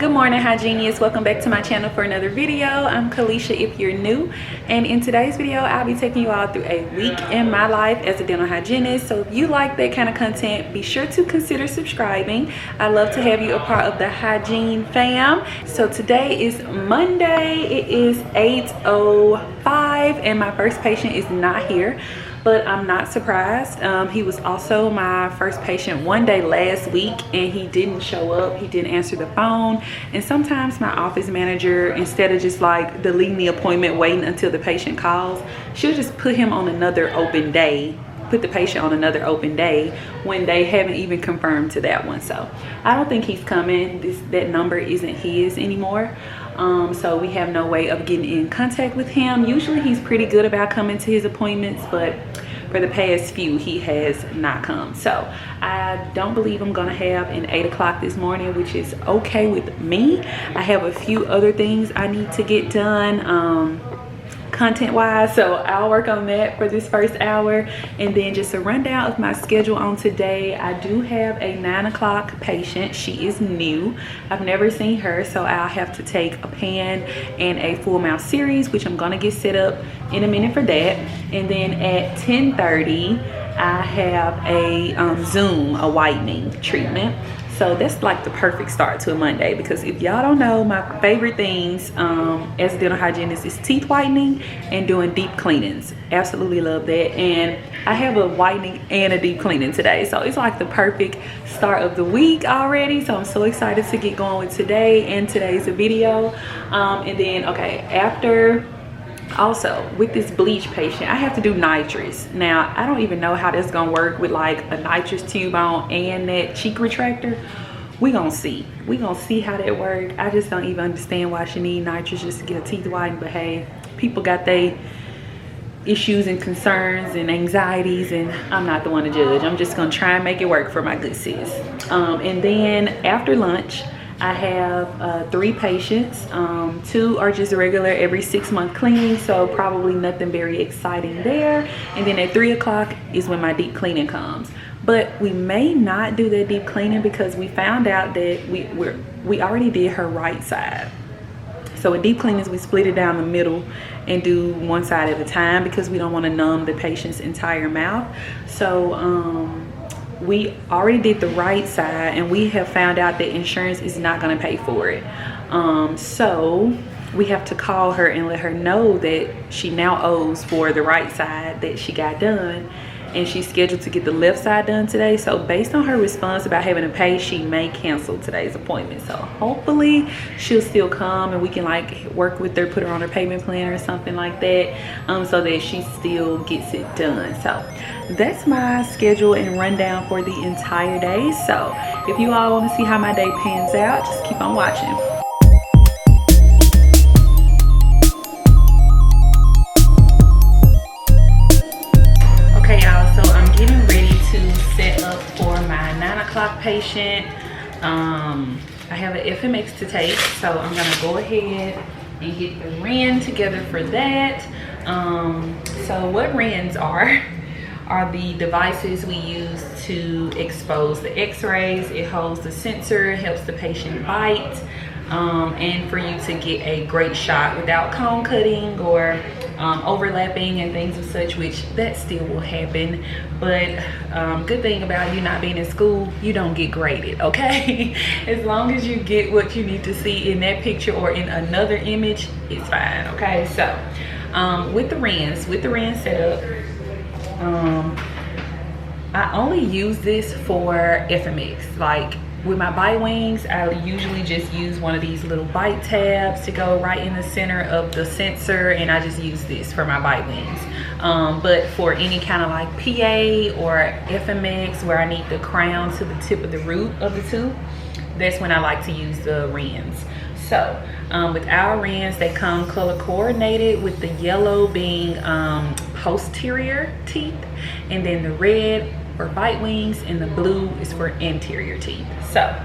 Good morning, hygienists. Welcome back to my channel for another video. I'm Kalesha if you're new, and in today's video I'll be taking you all through a week in my life as a dental hygienist. So if you like that kind of content, be sure to consider subscribing. I love to have you a part of the hygiene fam. So today is Monday. It is 8:05 and my first patient is not here, but I'm not surprised. He was also my first patient one day last week and he didn't show up. He didn't answer the phone. And sometimes my office manager, instead of just like deleting the appointment, waiting until the patient calls, she'll just put him on another open day, put the patient on another open day when they haven't even confirmed to that one. So I don't think he's coming. That number isn't his anymore. So we have no way of getting in contact with him. Usually he's pretty good about coming to his appointments, but for the past few he has not come. So I don't believe I'm gonna have an 8 o'clock this morning, which is okay with me. I have a few other things I need to get done content wise, so I'll work on that for this first hour. And then just a rundown of my schedule on today. I do have a 9 o'clock patient. She is new. I've never seen her, so I'll have to take a pan and a full mouth series, which I'm gonna get set up in a minute for that. And then at 10:30 I have a a whitening treatment. So that's like the perfect start to a Monday, because if y'all don't know, my favorite things as a dental hygienist is teeth whitening and doing deep cleanings. Absolutely love that. And I have a whitening and a deep cleaning today. So it's like the perfect start of the week already. So I'm so excited to get going with today and today's video. And then, okay, after... Also, with this bleach patient, I have to do nitrous. Now, I don't even know how that's gonna work with like a nitrous tube on and that cheek retractor. We gonna see. We gonna see how that works. I just don't even understand why she need nitrous just to get her teeth whitened. But hey, people got their issues and concerns and anxieties, and I'm not the one to judge. I'm just gonna try and make it work for my good sis. And then after lunch, I have 3 patients. 2 are just regular every 6-month cleaning, so probably nothing very exciting there. And then at 3 o'clock is when my deep cleaning comes. But we may not do that deep cleaning because we found out that we already did her right side. So with deep cleanings, we split it down the middle and do one side at a time because we don't want to numb the patient's entire mouth. So we already did the right side and we have found out that insurance is not going to pay for it. So we have to call her and let her know that she now owes for the right side that she got done, and she's scheduled to get the left side done today. So based on her response about having to pay, she may cancel today's appointment. So hopefully she'll still come and we can like work with her, put her on her payment plan or something like that, so that she still gets it done. So that's my schedule and rundown for the entire day. So if you all want to see how my day pans out, just keep on watching. Patient, I have an FMX to take, so I'm gonna go ahead and get the RIN together for that. So what RINs are the devices we use to expose the x-rays. It holds the sensor, helps the patient bite, and for you to get a great shot without cone cutting or overlapping and things of such, which that still will happen. But good thing about you not being in school, you don't get graded, okay? As long as you get what you need to see in that picture or in another image, it's fine, okay? So with the RIN setup, I only use this for FMX. Like with my bite wings, I usually just use one of these little bite tabs to go right in the center of the sensor, and I just use this for my bite wings. But for any kind of like PA or FMX where I need the crown to the tip of the root of the tooth, that's when I like to use the RINs. So with our RINs, they come color coordinated, with the yellow being posterior teeth, and then the red for bite wings, and the blue is for anterior teeth. So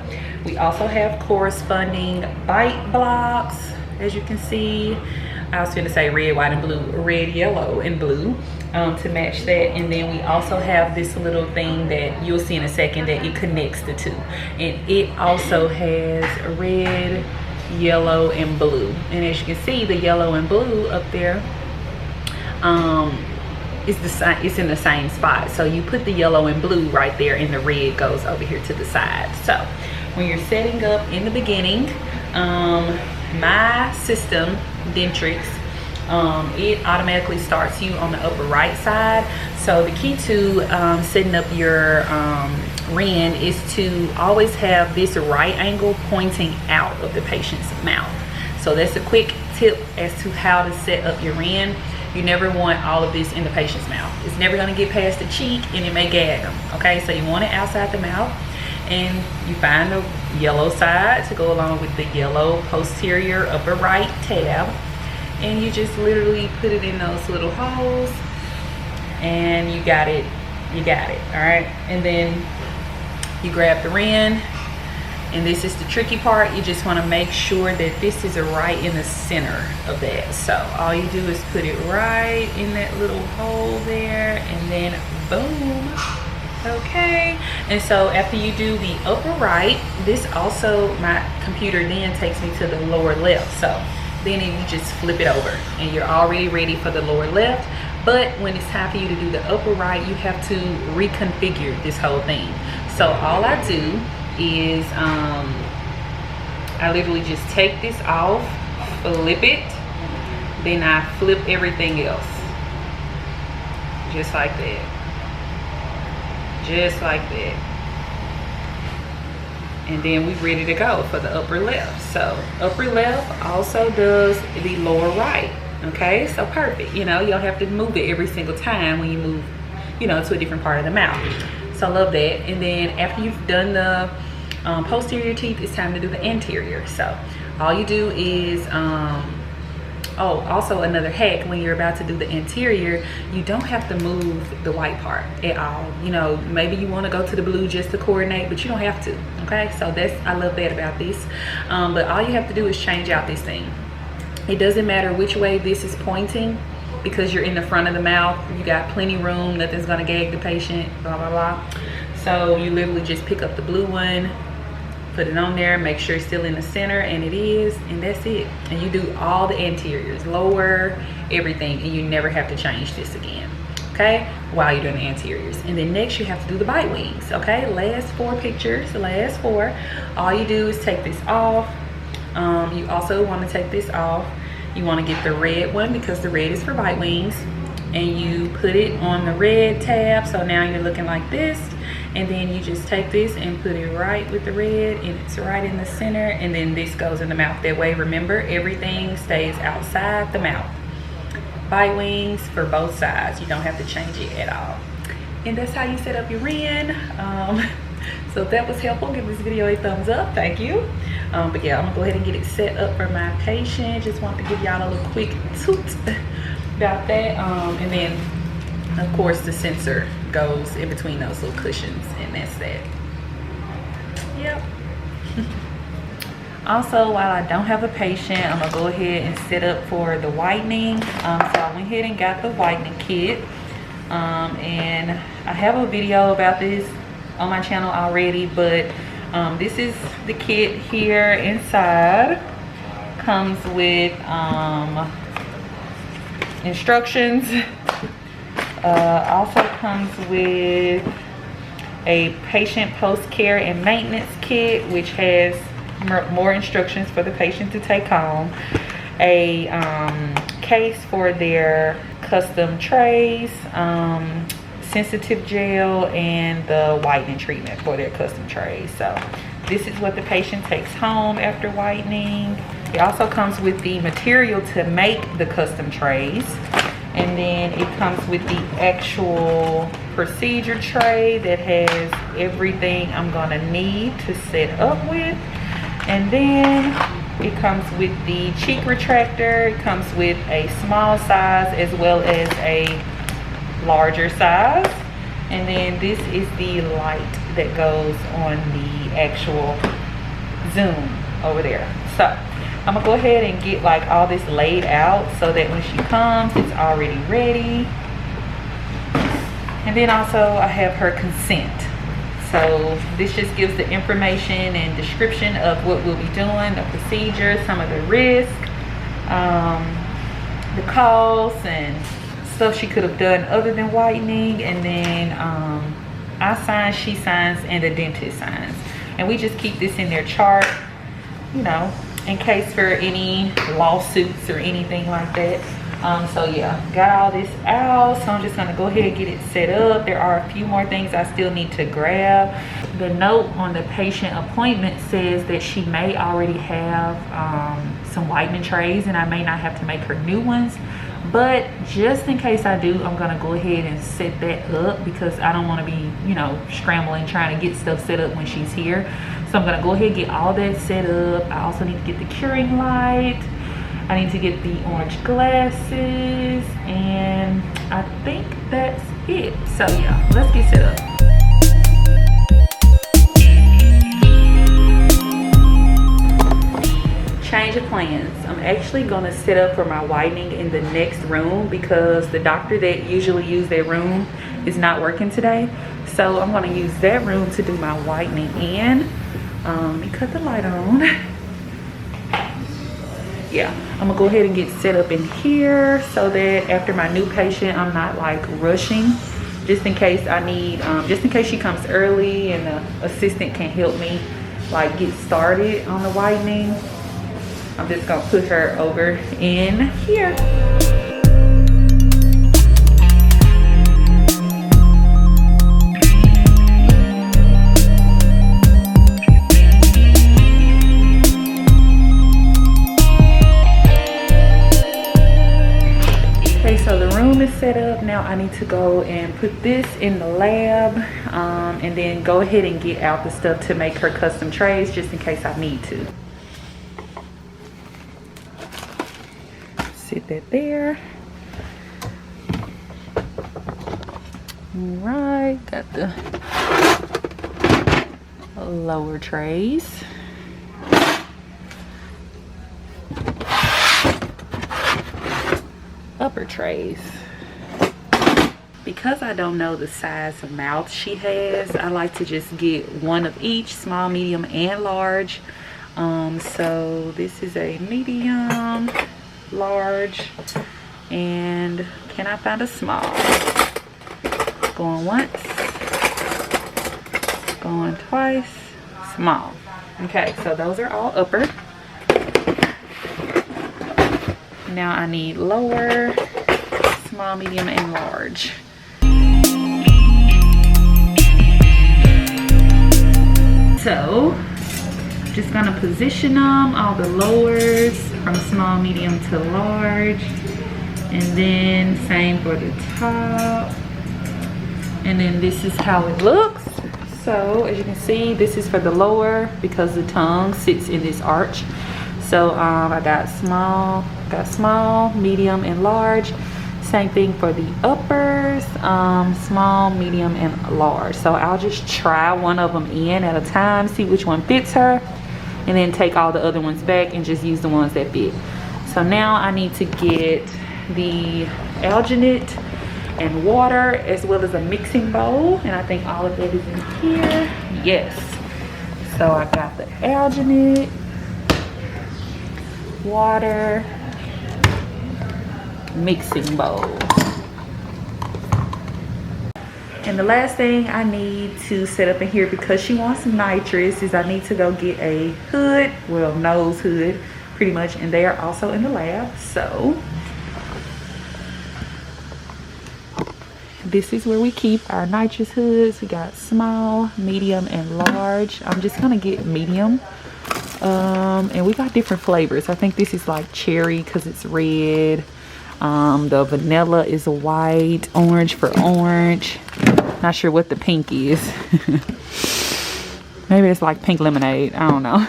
we also have corresponding bite blocks, as you can see. I was gonna say red, white, and blue, red, yellow, and blue. to match that. And then we also have this little thing that you'll see in a second that it connects the two, and it also has red, yellow, and blue. And as you can see, the yellow and blue up there it's in the same spot. So you put the yellow and blue right there, and the red goes over here to the side. So when you're setting up in the beginning, my system, Dentrix, it automatically starts you on the upper right side. So the key to setting up your Ren is to always have this right angle pointing out of the patient's mouth. So that's a quick tip as to how to set up your Ren. You never want all of this in the patient's mouth. It's never going to get past the cheek, and it may gag them. Okay, so you want it outside the mouth, and you find the yellow side to go along with the yellow posterior upper right tab, and you just literally put it in those little holes, and you got it. All right, and then you grab the Ren. And this is the tricky part. You just want to make sure that this is right in the center of that. So all you do is put it right in that little hole there, and then boom. Okay, and so after you do the upper right, this also, my computer then takes me to the lower left. So then you just flip it over, and you're already ready for the lower left. But when it's time for you to do the upper right, you have to reconfigure this whole thing. So all I do is I literally just take this off, flip it, then I flip everything else, just like that, and then we're ready to go for the upper left. So upper left also does the lower right. Okay, so perfect. You know, you don't have to move it every single time when you move, you know, to a different part of the mouth. So I love that. And then after you've done the posterior teeth, it's time to do the anterior. So all you do is oh, also another hack, when you're about to do the anterior, you don't have to move the white part at all. You know, maybe you want to go to the blue just to coordinate, but you don't have to. Okay, so I love that about this. But all you have to do is change out this thing. It doesn't matter which way this is pointing, because you're in the front of the mouth. You got plenty room, nothing's gonna gag the patient, blah blah blah. So you literally just pick up the blue one, put it on there, make sure it's still in the center, and it is, and that's it. And you do all the anteriors, lower, everything, and you never have to change this again, okay, while you're doing the anteriors. And then next you have to do the bite wings. Okay, last 4 pictures, the last 4. All you do is take this off. You also want to take this off. You want to get the red one, because the red is for bite wings, and you put it on the red tab. So now you're looking like this, and then you just take this and put it right with the red, and it's right in the center, and then this goes in the mouth. That way, remember, everything stays outside the mouth. Bite wings for both sides. You don't have to change it at all. And that's how you set up your Ren. So if that was helpful, give this video a thumbs up. Thank you. But yeah, I'm gonna go ahead and get it set up for my patient. Just want to give y'all a little quick toot about that. And then of course the sensor goes in between those little cushions, and that's that. Yep. Also, while I don't have a patient, I'm gonna go ahead and set up for the whitening. So I went ahead and got the whitening kit, and I have a video about this on my channel already, but this is the kit here. Inside comes with instructions. Also comes with a patient post-care and maintenance kit, which has more instructions for the patient to take home, a case for their custom trays, sensitive gel, and the whitening treatment for their custom trays. So this is what the patient takes home after whitening. It also comes with the material to make the custom trays, and then it comes with the actual procedure tray that has everything I'm gonna need to set up with. And then it comes with the cheek retractor. It comes with a small size as well as a larger size. And then this is the light that goes on the actual zoom over there. So I'm gonna go ahead and get like all this laid out so that when she comes, it's already ready. And then also I have her consent. So this just gives the information and description of what we'll be doing, the procedure, some of the risk, the costs and stuff she could have done other than whitening. And then I sign, she signs, and the dentist signs. And we just keep this in their chart, you know, in case for any lawsuits or anything like that. So yeah, got all this out, so I'm just gonna go ahead and get it set up. There are a few more things I still need to grab. The note on the patient appointment says that she may already have some whitening trays, and I may not have to make her new ones. But just in case I do, I'm gonna go ahead and set that up because I don't want to be, you know, scrambling trying to get stuff set up when she's here. So I'm gonna go ahead and get all that set up. I also need to get the curing light. I need to get the orange glasses, and I think that's it. So yeah, let's get set up. Change of plans. I'm actually gonna set up for my whitening in the next room because the doctor that usually uses that room is not working today. So I'm gonna use that room to do my whitening in. Let me cut the light on. Yeah, I'm gonna go ahead and get set up in here so that after my new patient, I'm not like rushing, just in case I need, just in case she comes early and the assistant can help me like get started on the whitening. I'm just gonna put her over in here. Okay, so the room is set up. Now I need to go and put this in the lab and then go ahead and get out the stuff to make her custom trays just in case I need to. Sit that there. All right, got the lower trays. Upper trays. Because I don't know the size of mouth she has, I like to just get one of each, small, medium, and large. So this is a medium, large, and can I find a small? Going once, going twice, small. Okay, so those are all upper. Now I need lower, small, medium, and large. So just gonna position them, all the lowers from small, medium to large, and then same for the top. And then this is how it looks. So as you can see, this is for the lower because the tongue sits in this arch. So I got small, medium, and large. Same thing for the uppers, small, medium, and large. So I'll just try one of them in at a time, see which one fits her, and then take all the other ones back and just use the ones that fit. So now I need to get the alginate and water as well as a mixing bowl, and I think all of that is in here. Yes. So I got the alginate, water, mixing bowl. And the last thing I need to set up in here, because she wants nitrous, is I need to go get a hood, well, nose hood pretty much, and they are also in the lab. So this is where we keep our nitrous hoods. We got small, medium, and large. I'm just gonna get medium. And we got different flavors. I think this is like cherry because it's red. The vanilla is white, orange for orange. Not sure what the pink is. Maybe it's like pink lemonade, I don't know.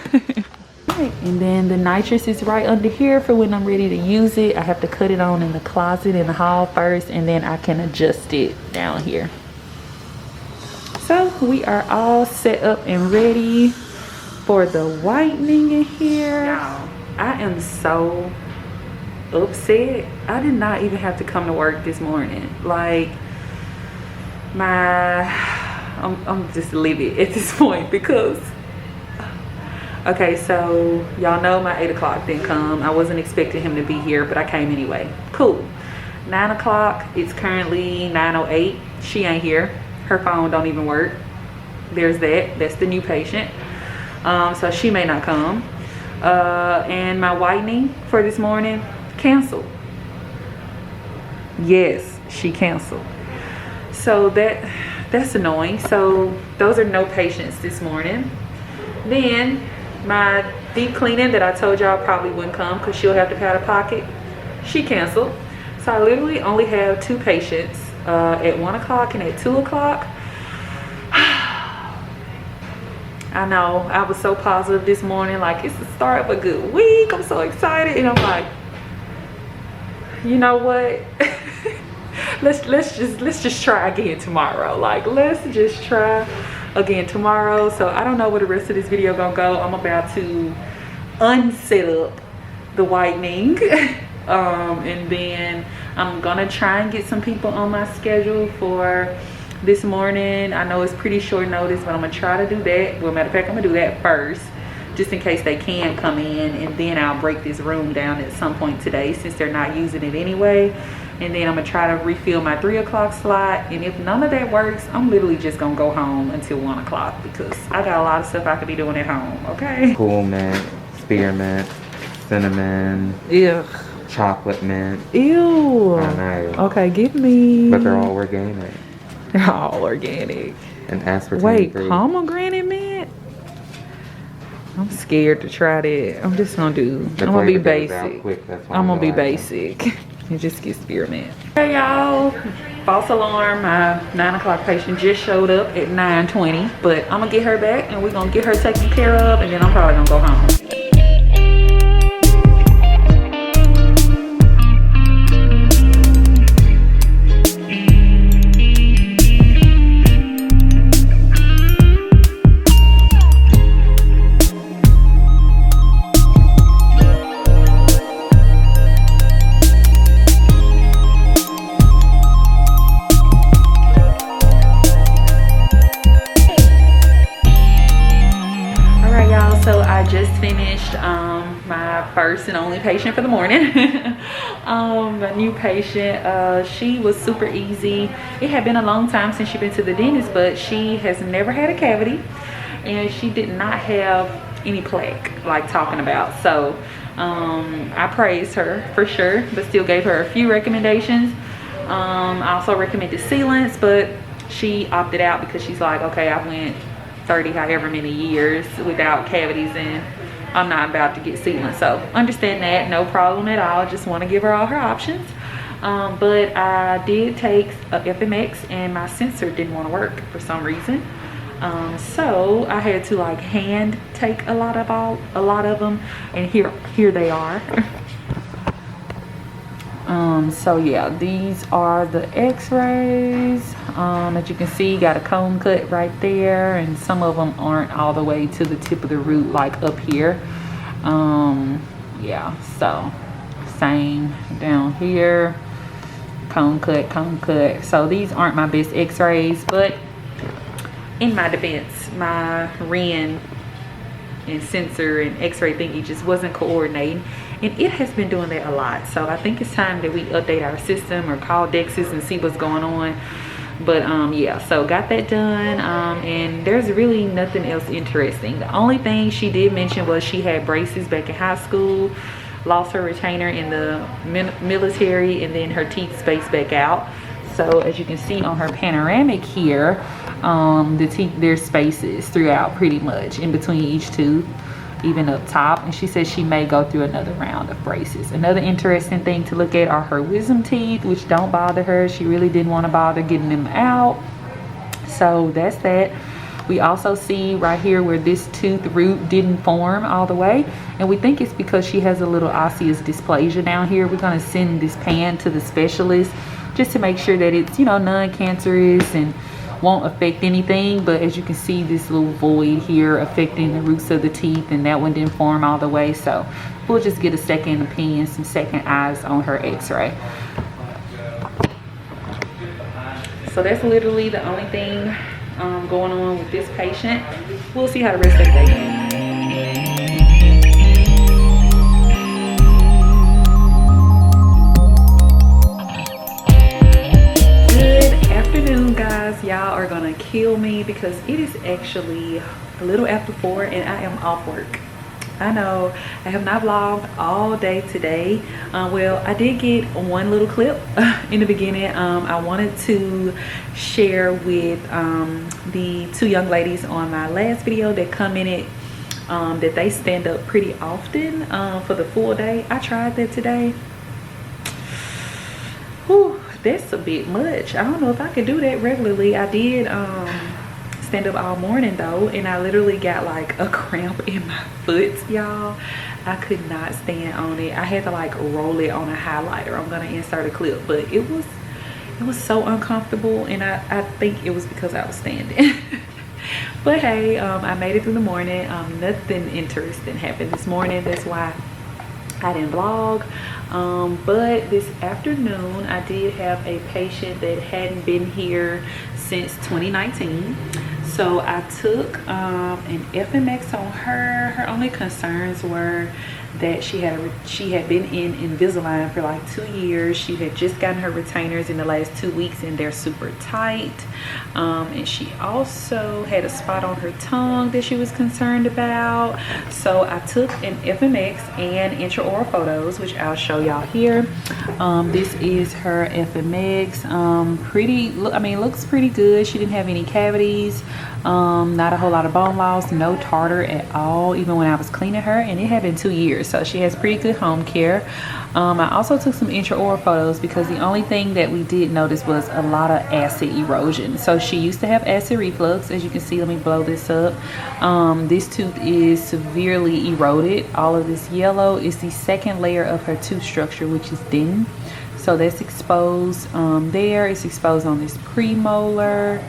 Right. And then the nitrous is right under here for when I'm ready to use it. I have to cut it on in the closet in the hall first, and then I can adjust it down here. So we are all set up and ready for the whitening in here. Y'all, I am so upset. I did not even have to come to work this morning. Like, I'm just livid at this point because, okay, so y'all know my 8 o'clock didn't come. I wasn't expecting him to be here, but I came anyway. Cool. 9 o'clock, it's currently 9:08. She ain't here. Her phone don't even work. There's that. That's the new patient. So she may not come. And my whitening for this morning canceled. Yes, she canceled. So that's annoying. So those are no patients this morning. Then my deep cleaning that I told y'all probably wouldn't come because she'll have to pay out of pocket, she canceled. So I literally only have 2 patients at 1 o'clock and at 2 o'clock. I know, I was so positive this morning, like it's the start of a good week. I'm so excited, and I'm like, you know what? let's just try again tomorrow. Like, let's just try again tomorrow. So I don't know where the rest of this video gonna go. I'm about to unset up the whitening. And then I'm gonna try and get some people on my schedule for this morning. I know it's pretty short notice, but I'm gonna try to do that. Well, matter of fact, I'm gonna do that first, just in case they can come in, and then I'll break this room down at some point today since they're not using it anyway. And then I'm gonna try to refill my 3 o'clock slot, and if none of that works, I'm literally just gonna go home until 1 o'clock because I got a lot of stuff I could be doing at home. Okay, cool mint, spearmint, cinnamon, ugh, chocolate mint. Ew. I know. Okay, give me. But they're all organic. They're all organic. And aspartame Wait, free. pomegranate mint? I'm scared to try that. I'm just gonna do, The I'm gonna be flavor goes out basic. quick, that's why I'm gonna be like it. basic and just get spearmint. Hey y'all, false alarm. My 9 o'clock patient just showed up at 9:20, but I'm gonna get her back and we're gonna get her taken care of, and then I'm probably gonna go home. My first and only patient for the morning. A new patient. She was super easy. It had been a long time since she'd been to the dentist, but she has never had a cavity, and she did not have any plaque like talking about. So I praised her for sure, but still gave her a few recommendations. I also recommended sealants, but she opted out because she's like, okay, I went 30 however many years without cavities, and I'm not about to get sealant. So understand that, no problem at all. Just want to give her all her options. But I did take a FMX, and my sensor didn't want to work for some reason. So I had to like hand take a lot of them, and here they are. So yeah, these are the x-rays. As you can see, got a cone cut right there, and some of them aren't all the way to the tip of the root, like up here. Yeah, so same down here, cone cut. So these aren't my best x-rays, but in my defense, my Ren and sensor and x-ray thingy just wasn't coordinating, and it has been doing that a lot. So I think it's time that we update our system or call Dexys and see what's going on. But yeah, so got that done, and there's really nothing else interesting. The only thing she did mention was she had braces back in high school, lost her retainer in the military, and then her teeth spaced back out. So as you can see on her panoramic here, the teeth, there's spaces throughout pretty much in between each tooth, even up top. And she says she may go through another round of braces. Another interesting thing to look at are her wisdom teeth, which don't bother her. She really didn't want to bother getting them out. So that's that. We also see right here where this tooth root didn't form all the way, and we think it's because she has a little osseous dysplasia down here. We're going to send this pan to the specialist just to make sure that it's, you know, non-cancerous and won't affect anything. But as you can see, this little void here affecting the roots of the teeth, and that one didn't form all the way. So we'll just get a second opinion, some second eyes on her x-ray. So that's literally the only thing going on with this patient. We'll see how the rest of the day goes. Guys, y'all are gonna kill me because it is actually a little after 4 and I am off work. I know I have not vlogged all day today. Well, I did get one little clip in the beginning. I wanted to share with the 2 young ladies on my last video that commented that they stand up pretty often for the full day. I tried that today. Whew. That's a bit much. I don't know if I could do that regularly. I did stand up all morning though, and I literally got like a cramp in my foot, y'all. I could not stand on it. I had to like roll it on a highlighter. I'm gonna insert a clip, but it was so uncomfortable, and I think it was because I was standing. But hey, I made it through the morning. Nothing interesting happened this morning. That's why I didn't vlog. But this afternoon I did have a patient that hadn't been here since 2019, so I took an FMX on her. Her only concerns were that she had been in Invisalign for like 2 years. She had just gotten her retainers in the last 2 weeks and they're super tight, and she also had a spot on her tongue that she was concerned about. So I took an FMX and intraoral photos, which I'll show y'all here. This is her FMX. Looks pretty good. She didn't have any cavities, not a whole lot of bone loss, no tartar at all, even when I was cleaning her, and it had been 2 years, so she has pretty good home care. I also took some intraoral photos because the only thing that we did notice was a lot of acid erosion. So she used to have acid reflux, as you can see. Let me blow this up. This tooth is severely eroded. All of this yellow is the second layer of her tooth structure, which is dentin. So that's exposed there. It's exposed on this premolar.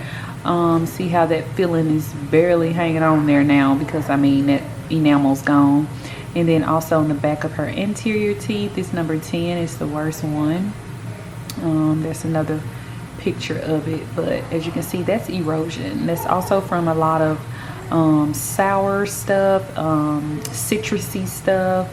See how that filling is barely hanging on there now, because I mean that enamel's gone. And then also in the back of her anterior teeth, this number 10 is the worst one. There's another picture of it, but as you can see, that's erosion. That's also from a lot of sour stuff, citrusy stuff,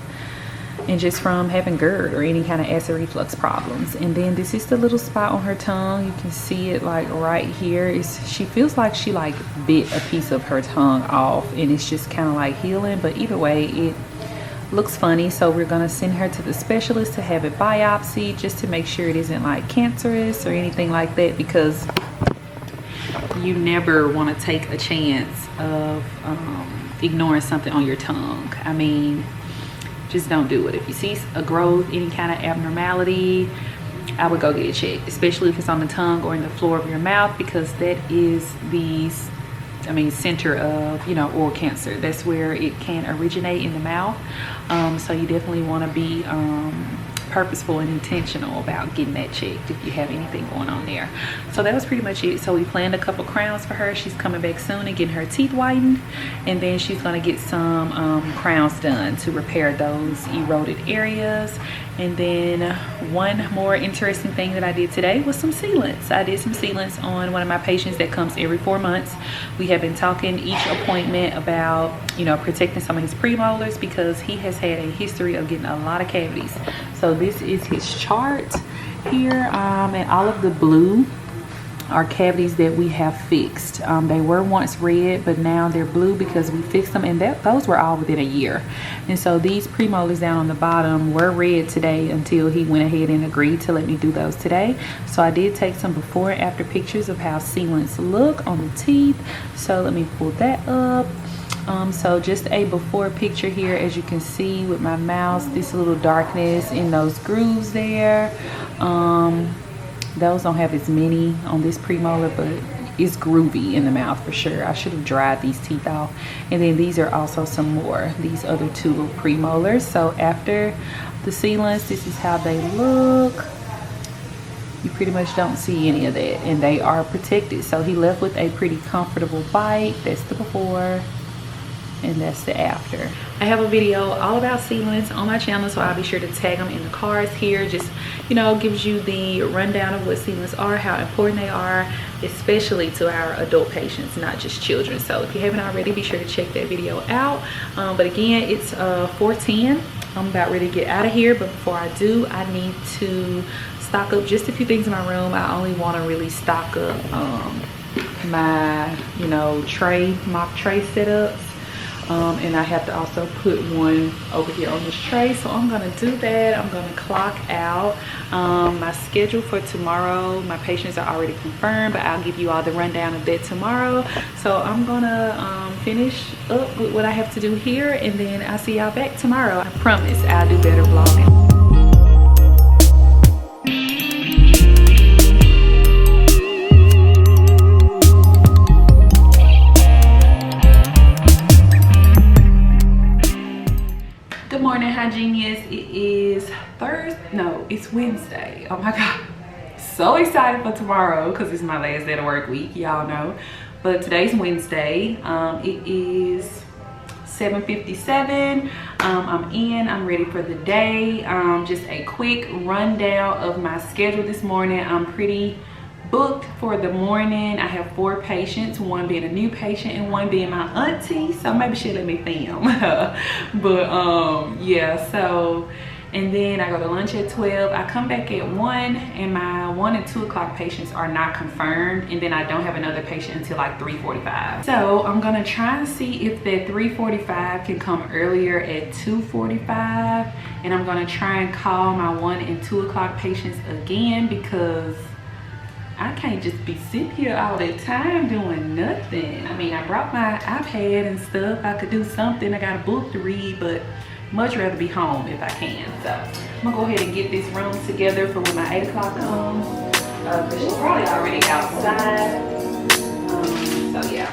and just from having GERD or any kind of acid reflux problems. And then this is the little spot on her tongue. You can see it like right here. She feels like she like bit a piece of her tongue off, and it's just kind of like healing. But either way, it looks funny, so we're gonna send her to the specialist to have it biopsied, just to make sure it isn't like cancerous or anything like that, because you never want to take a chance of ignoring something on your tongue. I mean, just don't do it. If you see a growth, any kind of abnormality, I would go get it checked, especially if it's on the tongue or in the floor of your mouth, because that is the center of, you know, oral cancer. That's where it can originate, in the mouth. So you definitely want to be purposeful and intentional about getting that checked if you have anything going on there. So that was pretty much it. So we planned a couple crowns for her. She's coming back soon and getting her teeth whitened, and then she's going to get some crowns done to repair those eroded areas. And then one more interesting thing that I did today was some sealants. I did some sealants on one of my patients that comes every 4 months. We have been talking each appointment about, you know, protecting some of his premolars, because he has had a history of getting a lot of cavities. So this is his chart here, and all of the blue are cavities that we have fixed. They were once red, but now they're blue because we fixed them, and those were all within a year. And so these premolars down on the bottom were red today until he went ahead and agreed to let me do those today. So I did take some before and after pictures of how sealants look on the teeth. So let me pull that up. So just a before picture here, as you can see with my mouse, this little darkness in those grooves there. Those don't have as many on this premolar, but it's groovy in the mouth for sure. I should have dried these teeth off. And then these are also some more, these other 2 little premolars. So after the sealants, this is how they look. You pretty much don't see any of that, and they are protected. So he left with a pretty comfortable bite. That's the before. and that's the after. I have a video all about sealants on my channel, so I'll be sure to tag them in the cards here. Just, you know, gives you the rundown of what sealants are, how important they are, especially to our adult patients, not just children. So if you haven't already, be sure to check that video out. But again, it's 4:10. I'm about ready to get out of here, but before I do, I need to stock up just a few things in my room. I only want to really stock up my, you know, mock tray setups. And I have to also put one over here on this tray, so I'm gonna do that. I'm gonna clock out. My schedule for tomorrow, my patients are already confirmed, but I'll give you all the rundown of that tomorrow. So I'm gonna finish up with what I have to do here, and then I'll see y'all back tomorrow. I promise I'll do better vlogging. Hygienist, it is it's Wednesday. Oh my god, so excited for tomorrow because it's my last day of work week, y'all know. But today's Wednesday. It is 7:57. I'm ready for the day. Just a quick rundown of my schedule this morning. I'm pretty booked for the morning. I have 4 patients, one being a new patient and one being my auntie, so maybe she'll let me film. But yeah, so, and then I go to lunch at 12. I come back at 1, and my 1 and 2 o'clock patients are not confirmed, and then I don't have another patient until like 3:45. So I'm gonna try and see if that 3:45 can come earlier at 2:45, and I'm gonna try and call my 1 and 2 o'clock patients again, because I can't just be sitting here all the time doing nothing. I mean, I brought my iPad and stuff. I could do something. I got a book to read, but much rather be home if I can. So I'm gonna go ahead and get this room together for when my 8 o'clock comes. Because she's probably already outside. So yeah.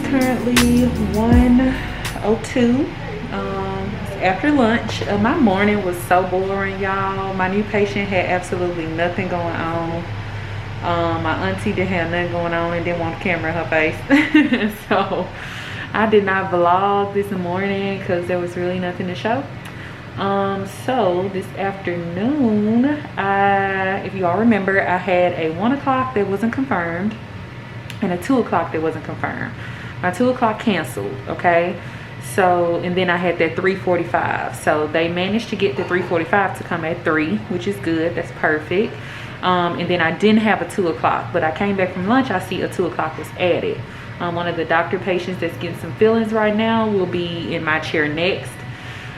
Currently 1:02 after lunch. My morning was so boring, y'all. My new patient had absolutely nothing going on. My auntie didn't have nothing going on and didn't want the camera in her face. So I did not vlog this morning because there was really nothing to show. So this afternoon, if you all remember, I had a 1 o'clock that wasn't confirmed and a 2 o'clock that wasn't confirmed. My 2 o'clock canceled, okay? So, and then I had that 3:45. So they managed to get the 3:45 to come at 3, which is good. That's perfect. And then I didn't have a 2 o'clock, but I came back from lunch. I see a 2 o'clock was added. One of the doctor patients that's getting some fillings right now will be in my chair next.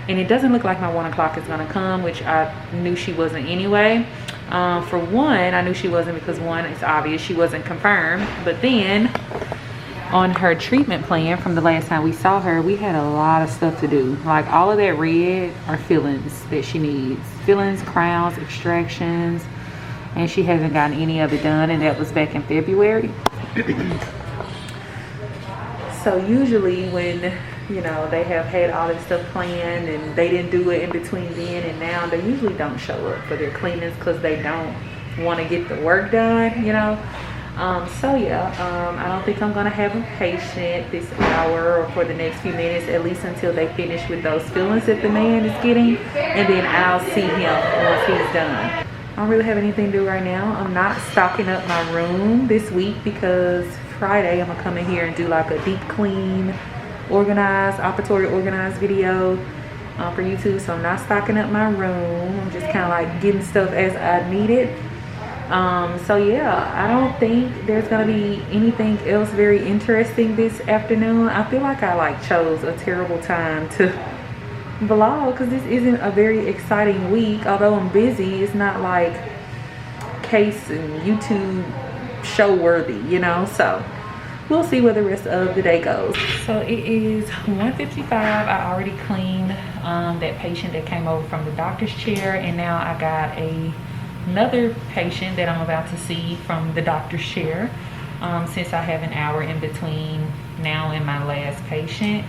And it doesn't look like my 1 o'clock is gonna come, which I knew she wasn't anyway. For 1, I knew she wasn't because 1, it's obvious she wasn't confirmed. But then on her treatment plan from the last time we saw her, we had a lot of stuff to do. Like all of that red are fillings that she needs. Fillings, crowns, extractions, and she hasn't gotten any of it done, and that was back in February. So usually when, you know, they have had all this stuff planned and they didn't do it in between then and now, they usually don't show up for their cleanings because they don't want to get the work done, you know. So yeah, I don't think I'm gonna have a patient this hour or for the next few minutes, at least until they finish with those fillings that the man is getting, and then I'll see him once he's done. I don't really have anything to do right now. I'm not stocking up my room this week because Friday I'm gonna come in here and do like a deep clean, organized, operatory organized video for YouTube. So I'm not stocking up my room. I'm just kind of like getting stuff as I need it. So yeah, I don't think there's gonna be anything else very interesting this afternoon. I feel like I like chose a terrible time to vlog because this isn't a very exciting week. Although I'm busy, it's not like case and YouTube show worthy, you know. So we'll see where the rest of the day goes. So it is 1:55. I already cleaned that patient that came over from the doctor's chair, and now I got another patient that I'm about to see from the doctor's chair, since I have an hour in between now in my last patient.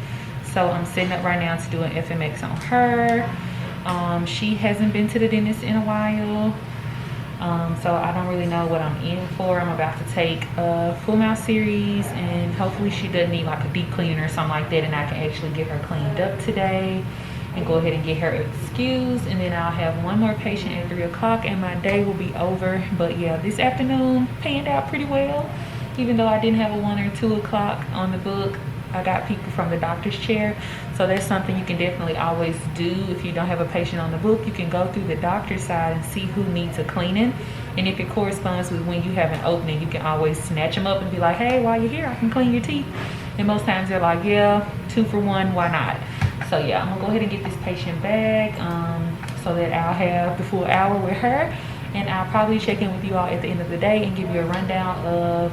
So I'm setting up right now to do an FMX on her. She hasn't been to the dentist in a while. So I don't really know what I'm in for. I'm about to take a full mouth series, and hopefully she doesn't need like a deep cleaning or something like that, and I can actually get her cleaned up today and go ahead and get her excused. And then I'll have one more patient at 3 o'clock and my day will be over. But yeah, this afternoon panned out pretty well. Even though I didn't have a 1 or 2 o'clock on the book, I got people from the doctor's chair. So that's something you can definitely always do. If you don't have a patient on the book, you can go through the doctor's side and see who needs a cleaning. And if it corresponds with when you have an opening, you can always snatch them up and be like, hey, while you're here, I can clean your teeth. And most times they're like, yeah, 2 for 1, why not? So yeah, I'm gonna go ahead and get this patient back so that I'll have the full hour with her. And I'll probably check in with you all at the end of the day and give you a rundown of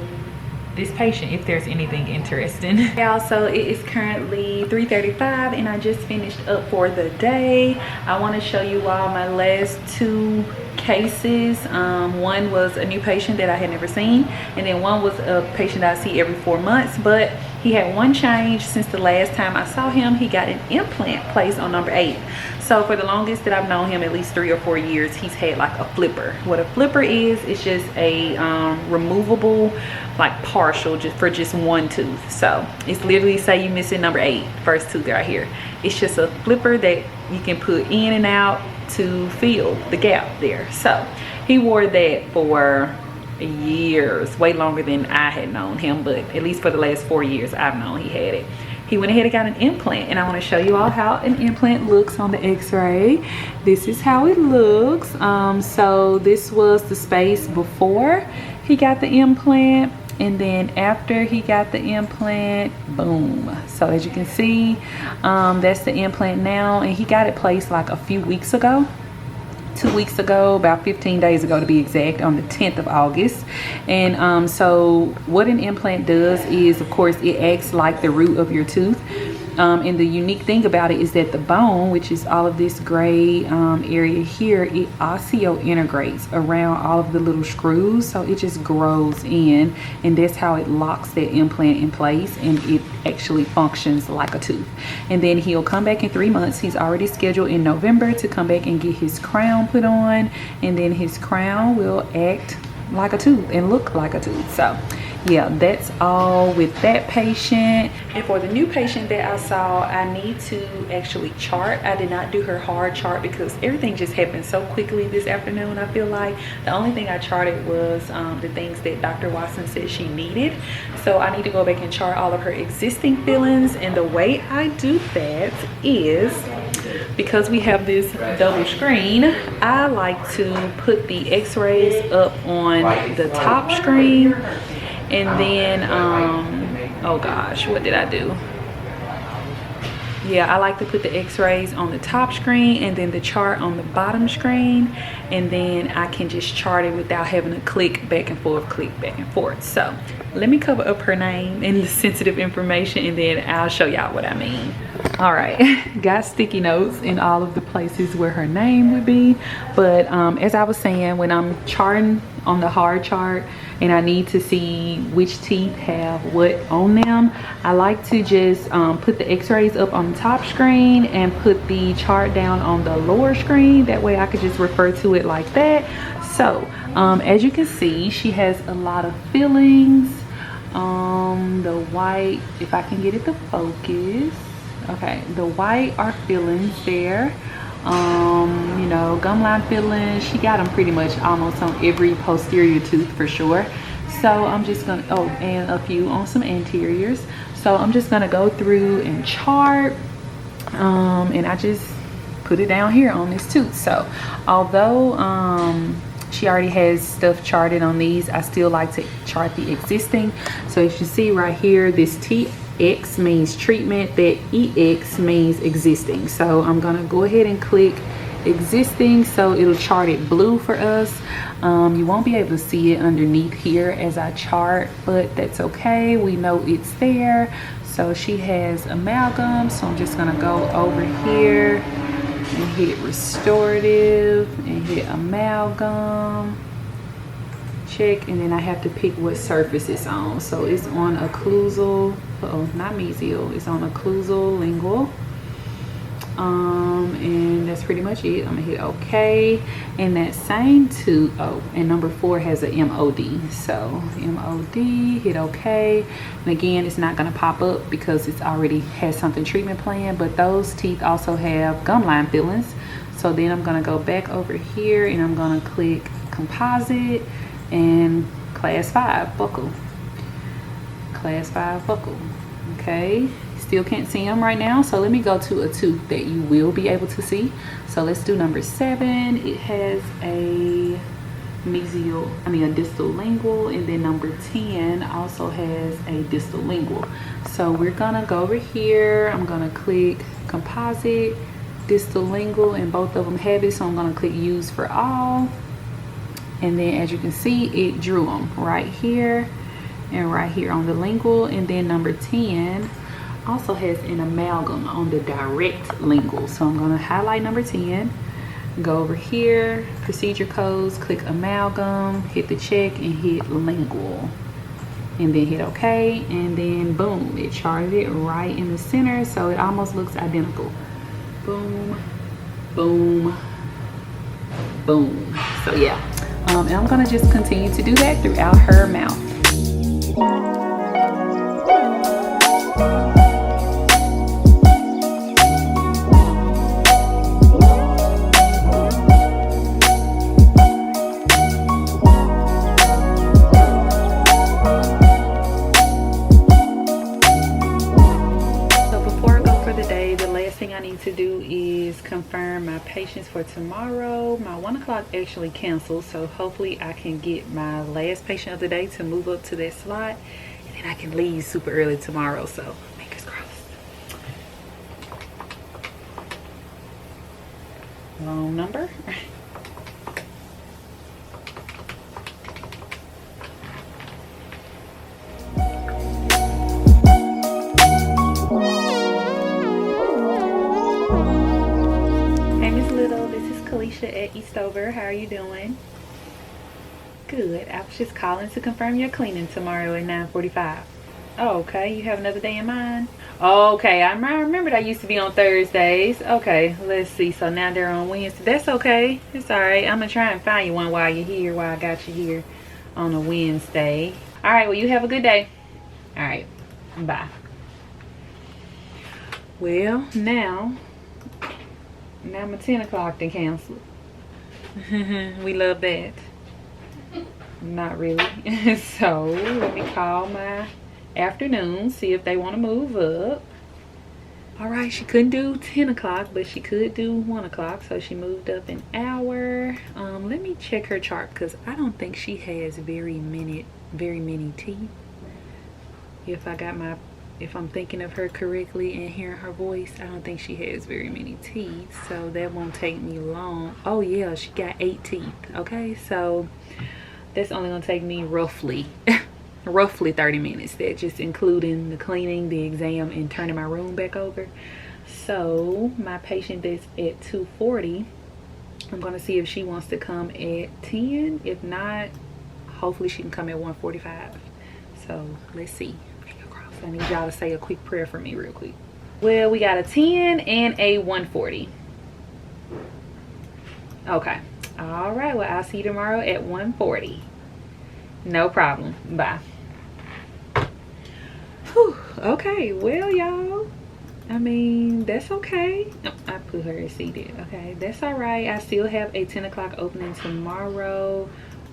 this patient if there's anything interesting. Y'all, so it is currently 3:35 and I just finished up for the day. I want to show you all my last 2 cases. One was a new patient that I had never seen, and then one was a patient I see every 4 months, but he had one change since the last time I saw him. He got an implant placed on number 8. So for the longest that I've known him, at least 3 or 4 years, he's had like a flipper. What a flipper is, it's just a removable, like partial, just for just one tooth. So it's literally, say you missing number 8, first tooth right here. It's just a flipper that you can put in and out to fill the gap there. So he wore that for years, way longer than I had known him, but at least for the last 4 years I've known he had it. He went ahead and got an implant, and I want to show you all how an implant looks on the x-ray. This is how it looks. So this was the space before he got the implant, and then after he got the implant, boom. So as you can see, that's the implant now, and he got it placed like a few weeks ago. 2 weeks ago, about 15 days ago to be exact, on the 10th of August. And so what an implant does is, of course, it acts like the root of your tooth. And the unique thing about it is that the bone, which is all of this gray area here, it osseointegrates around all of the little screws. So it just grows in, and that's how it locks that implant in place, and it actually functions like a tooth. And then he'll come back in 3 months. He's already scheduled in November to come back and get his crown put on, and then his crown will act like a tooth and look like a tooth. So yeah, that's all with that patient. And for the new patient that I saw, I need to actually chart. I did not do her hard chart because everything just happened so quickly this afternoon. I feel like the only thing I charted was the things that Dr. Watson said she needed. So I need to go back and chart all of her existing fillings. And the way I do that is, because we have this double screen, I like to put the x-rays up on the top screen. And then oh gosh, what did I do? Yeah, I like to put the x-rays on the top screen and then the chart on the bottom screen, and then I can just chart it without having to click back and forth. So let me cover up her name and the sensitive information, and then I'll show y'all what I mean. All right, got sticky notes in all of the places where her name would be, but as I was saying, when I'm charting on the hard chart and I need to see which teeth have what on them, I like to just put the x-rays up on the top screen and put the chart down on the lower screen. That way I could just refer to it like that. So as you can see, she has a lot of fillings. The white, if I can get it to focus, okay, the white are fillings there. You know, gum line fillings, she got them pretty much almost on every posterior tooth for sure. So I'm just gonna, oh, and a few on some anteriors. So I'm just gonna go through and chart, and I just put it down here on this tooth. So although she already has stuff charted on these, I still like to chart the existing. So as you see right here, this TX means treatment, that EX means existing. So I'm gonna go ahead and click existing, so it'll chart it blue for us. You won't be able to see it underneath here as I chart, but that's okay, we know it's there. So she has amalgam, so I'm just gonna go over here and hit restorative and hit amalgam, check, and then I have to pick what surface it's on. So it's on occlusal not mesial, it's on occlusal lingual. And that's pretty much it. I'm gonna hit OK. And that same tooth, oh, and number 4 has a MOD. So MOD, hit OK. And again, it's not gonna pop up because it's already has something treatment planned, but those teeth also have gum line fillings. So then I'm gonna go back over here and I'm gonna click composite and class 5 buccal. Class 5 buccal. Okay. Still can't see them right now, so let me go to a tooth that you will be able to see. So let's do number 7. It has a distal lingual, and then number 10 also has a distal lingual. So we're gonna go over here. I'm gonna click composite, distal lingual, and both of them have it. So I'm gonna click use for all, and then as you can see, it drew them right here and right here on the lingual. And then number 10 also has an amalgam on the direct lingual. So I'm gonna highlight number 10, go over here, procedure codes, click amalgam, hit the check and hit lingual, and then hit OK, and then boom, it charted it right in the center, so it almost looks identical. Boom, boom, boom. So yeah, and I'm gonna just continue to do that throughout her mouth. To do is confirm my patients for tomorrow. My 1 o'clock actually canceled, so hopefully I can get my last patient of the day to move up to that slot, and then I can leave super early tomorrow, so fingers crossed. Long number. Kalesha at Eastover. How are you doing? Good. I was just calling to confirm your cleaning tomorrow at 9:45. Oh, okay. You have another day in mind? Okay. I remembered I used to be on Thursdays. Okay. Let's see. So now they're on Wednesday. That's okay. It's all right. I'm going to try and find you one while you're here, while I got you here on a Wednesday. All right. Well, you have a good day. All right. Bye. Well, now my 10 o'clock then canceled. We love that. Not really. So let me call my afternoon, see if they want to move up. All right, she couldn't do 10 o'clock, but she could do 1 o'clock, so she moved up an hour. Let me check her chart, because I don't think she has very many teeth. If I'm thinking of her correctly and hearing her voice, I don't think she has very many teeth, so that won't take me long. Oh yeah, she got 8 teeth. Okay, so that's only gonna take me roughly 30 minutes. That just including the cleaning, the exam, and turning my room back over. So my patient is at 2:40. I'm gonna see if she wants to come at 10. If not, hopefully she can come at 1:45. So let's see. I need y'all to say a quick prayer for me real quick. Well, we got a 10 and a 1:40. Okay. All right. Well, I'll see you tomorrow at 1:40. No problem. Bye. Whew. Okay. Well, y'all, I mean, that's okay. Oh, I put her as seated. Okay. That's all right. I still have a 10 o'clock opening tomorrow.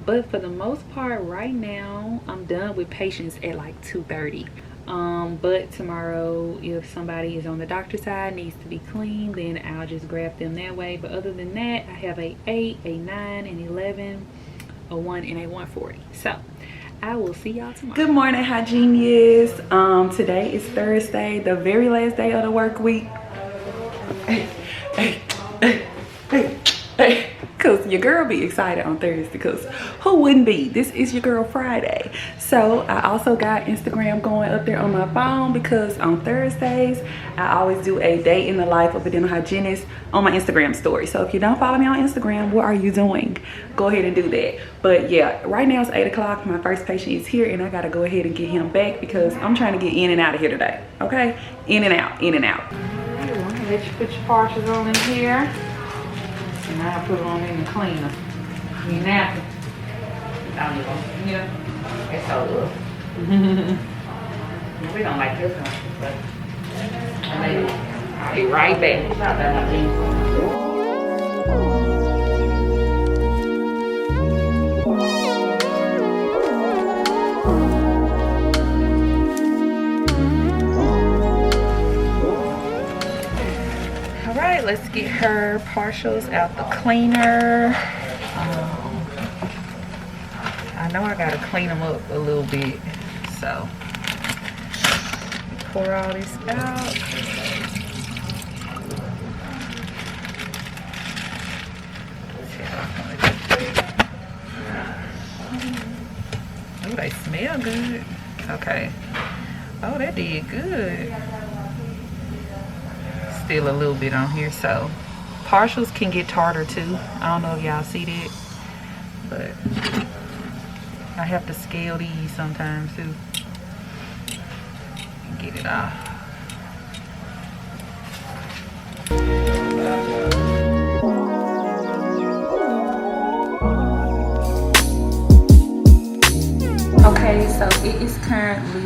But for the most part, right now, I'm done with patients at like 2:30. But tomorrow, if somebody is on the doctor's side, needs to be clean, then I'll just grab them that way. But other than that, I have a 8, a 9, an 11, a 1, and a 1:40. So I will see y'all tomorrow. Good morning, Hygienists. Today is Thursday, the very last day of the work week. Cause your girl be excited on Thursday because who wouldn't be? This is your girl Friday. So I also got Instagram going up there on my phone because on Thursdays I always do a day in the life of a dental hygienist on my Instagram story. So if you don't follow me on Instagram, what are you doing? Go ahead and do that. But yeah, right now it's 8 o'clock. My first patient is here and I gotta go ahead and get him back because I'm trying to get in and out of here today. Okay, in and out, in and out. Let you put your partials on in here. And I'll put it on in the cleaner. Your napkin. Yeah. It's so good. We don't like this one, but I'll be right back. All right, let's get her partials out the cleaner. I know I gotta clean them up a little bit, so pour all this out. Oh, they smell good. Okay. Oh, that did good. Still a little bit on here, so partials can get tartar too. I don't know if y'all see that, but I have to scale these sometimes too and get it off. Okay, so it is currently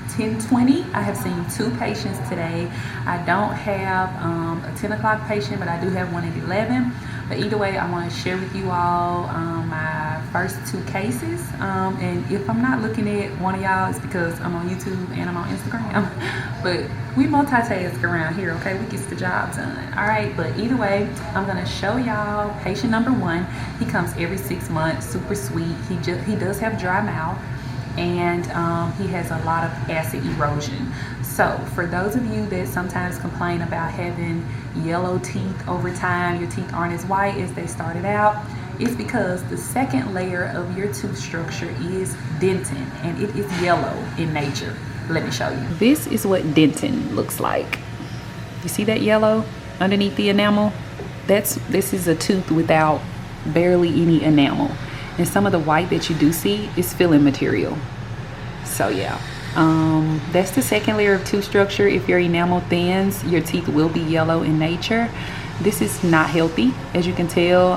10:20. I have seen 2 patients today. I don't have a 10 o'clock patient, but I do have one at 11. But either way, I want to share with you all my first 2 cases. And if I'm not looking at one of y'all, it's because I'm on YouTube and I'm on Instagram. But we multitask around here, okay? We get the job done. All right, but either way, I'm going to show y'all patient number 1. He comes every 6 months, super sweet. He does have dry mouth. And he has a lot of acid erosion. So for those of you that sometimes complain about having yellow teeth over time, your teeth aren't as white as they started out, it's because the second layer of your tooth structure is dentin, and it is yellow in nature. Let me show you. This is what dentin looks like. You see that yellow underneath the enamel? This is a tooth without barely any enamel. And some of the white that you do see is filling material. So yeah, that's the second layer of tooth structure. If your enamel thins, your teeth will be yellow in nature. This is not healthy. As you can tell,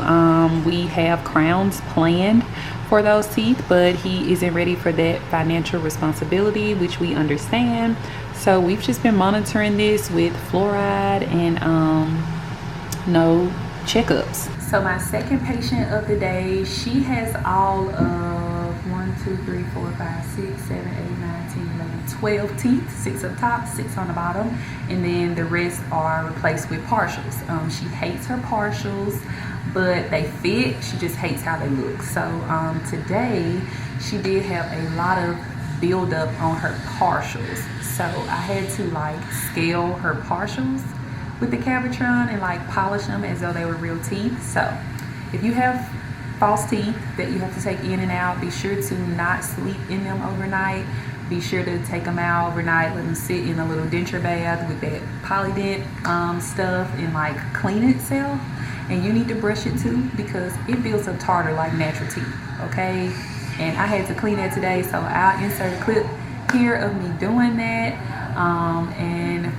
we have crowns planned for those teeth, but he isn't ready for that financial responsibility, which we understand. So we've just been monitoring this with fluoride and no checkups. So my second patient of the day, she has all of 12 teeth, 6 up top, 6 on the bottom, and then the rest are replaced with partials. She hates her partials, but they fit. She just hates how they look. So today she did have a lot of buildup on her partials. So I had to like scale her partials with the Cavitron and like polish them as though they were real teeth. So if you have false teeth that you have to take in and out, be sure to not sleep in them overnight. Be sure to take them out overnight, let them sit in a little denture bath with that polydent stuff and like clean itself. And you need to brush it too because it builds up tartar like natural teeth, okay? And I had to clean that today, so I'll insert a clip here of me doing that. And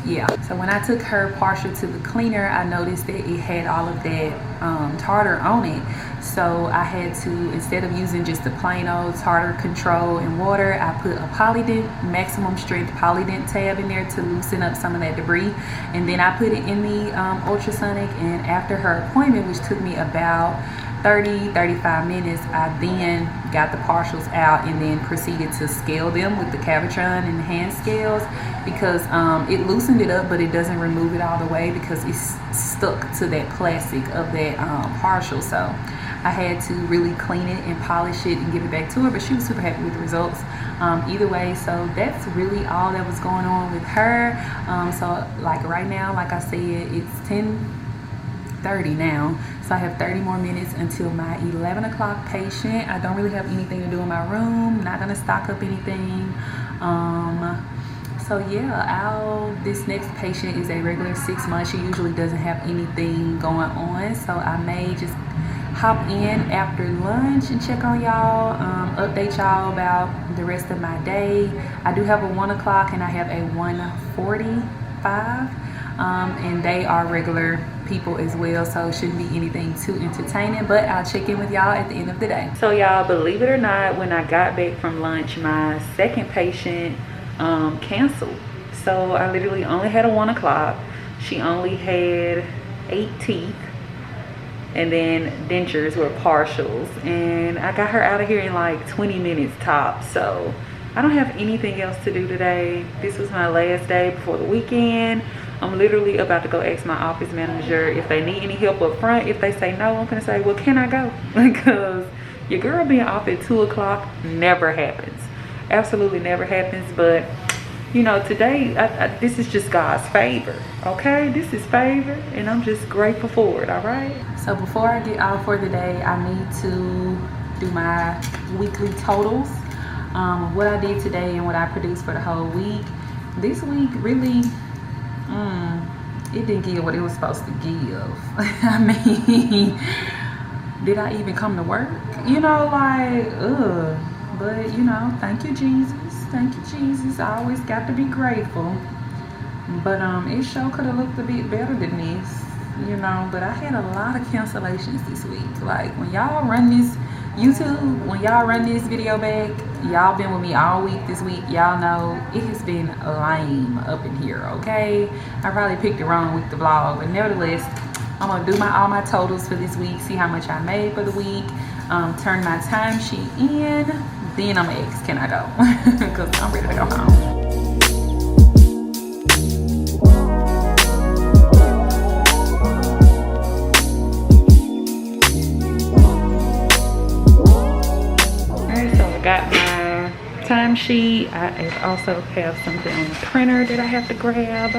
yeah, so when I took her partial to the cleaner, I noticed that it had all of that tartar on it. So I had to, instead of using just the plain old tartar control and water, I put a polydent, maximum strength polydent tab in there to loosen up some of that debris. And then I put it in the ultrasonic, and after her appointment, which took me about 30-35 minutes, I then got the partials out and then proceeded to scale them with the Cavitron and the hand scales because it loosened it up, but it doesn't remove it all the way because it's stuck to that plastic of that partial. So I had to really clean it and polish it and give it back to her, but she was super happy with the results. Either way, so that's really all that was going on with her. So like right now, like I said, it's 10:30 now, so So I have 30 more minutes until my 11 o'clock patient. I don't really have anything to do in my room. Not gonna stock up anything. So yeah, this next patient is a regular 6 months. She usually doesn't have anything going on. So I may just hop in after lunch and check on y'all, update y'all about the rest of my day. I do have a 1 o'clock and I have a 1:45, and they are regular people as well, so it shouldn't be anything too entertaining, but I'll check in with y'all at the end of the day. So y'all, believe it or not, when I got back from lunch, my second patient canceled. So I literally only had a 1 o'clock. She only had 8 teeth, and then dentures were partials, and I got her out of here in like 20 minutes tops. So I don't have anything else to do today. This was my last day before the weekend. I'm literally about to go ask my office manager if they need any help up front. If they say no, I'm gonna say, well, can I go? Because your girl being off at 2 o'clock never happens. Absolutely never happens. But you know, today, this is just God's favor, okay? This is favor, and I'm just grateful for it, all right? So before I get out for the day, I need to do my weekly totals. What I did today and what I produced for the whole week. This week, really, it didn't give what it was supposed to give. I mean, did I even come to work? You know, like, ugh. But, you know, thank you, Jesus. Thank you, Jesus. I always got to be grateful. But it sure could have looked a bit better than this, you know. But I had a lot of cancellations this week. Like, when y'all run this YouTube, when y'all run this video back, y'all been with me all week this week. Y'all know it has been lame up in here, okay? I probably picked the wrong week to vlog. But nevertheless, I'm going to do all my totals for this week, see how much I made for the week, turn my timesheet in. Then I'm gonna ask, can I go? Because I'm ready to go home. Alright, so I got my timesheet. I also have something on the printer that I have to grab.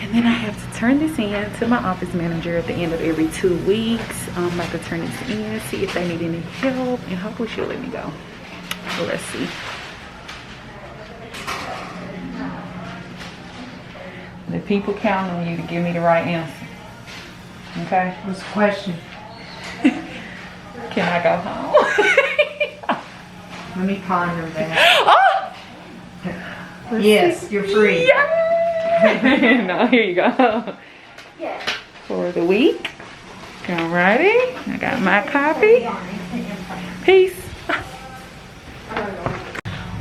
And then I have to turn this in to my office manager at the end of every 2 weeks. I'm about to turn this in, see if they need any help, and hopefully she'll let me go. So let's see. The people count on you to give me the right answer. Okay? What's the question? Can I go home? Let me ponder that. Oh! Yes, you're free. Yeah! No, here you go. Yeah. For the week. Alrighty. I got my copy. Peace.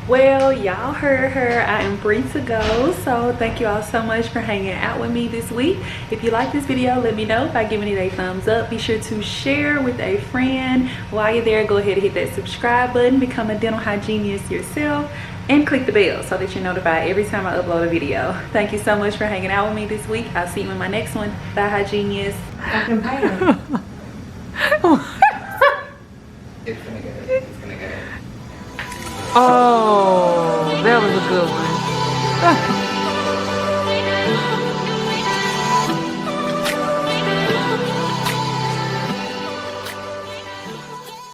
Well, y'all heard her. I am free to go. So thank you all so much for hanging out with me this week. If you like this video, let me know by giving it a thumbs up. Be sure to share with a friend. While you're there, go ahead and hit that subscribe button. Become a dental hygienist yourself. And click the bell so that you're notified every time I upload a video. Thank you so much for hanging out with me this week. I'll see you in my next one. Bye, Hygienist. Fucking pay. It's gonna go. It's gonna go. Oh, that was a good one.